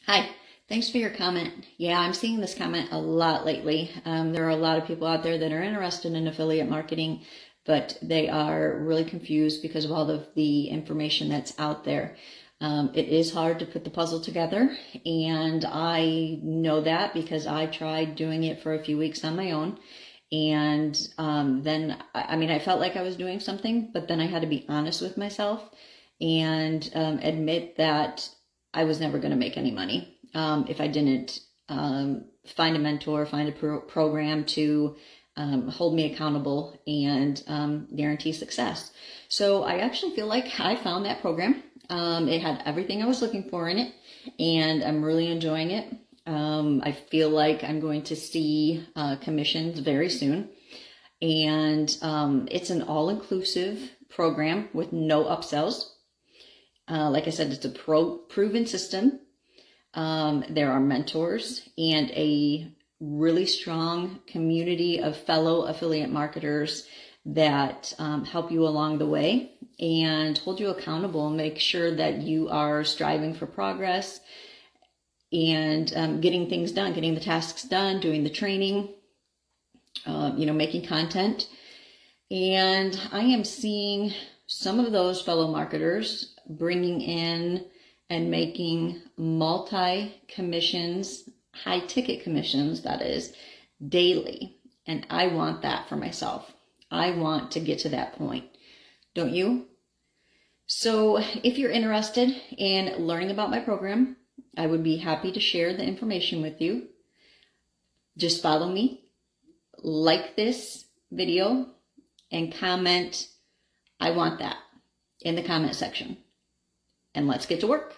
Hi, thanks for your comment. Yeah, I'm seeing this comment a lot lately. There are a lot of people out there that are interested in affiliate marketing, but they are really confused because of all of the information that's out there. It is hard to put the puzzle together, and I know that because I tried doing it for a few weeks on my own. And then, I felt like I was doing something, but then I had to be honest with myself and admit that I was never going to make any money if I didn't find a mentor, find a program to hold me accountable and guarantee success. So I actually feel like I found that program. It had everything I was looking for in it, and I'm really enjoying it. I feel like I'm going to see commissions very soon. And it's an all-inclusive program with no upsells. Like I said, it's a proven system. There are mentors and a really strong community of fellow affiliate marketers that help you along the way and hold you accountable and make sure that you are striving for progress and getting things done, getting the tasks done, doing the training, making content. And I am seeing some of those fellow marketers bringing in and making multi-commissions, high-ticket commissions, that is, daily. And I want that for myself. I want to get to that point. Don't you? So if you're interested in learning about my program, I would be happy to share the information with you. Just follow me, like this video, and comment, I want that, in the comment section. And let's get to work.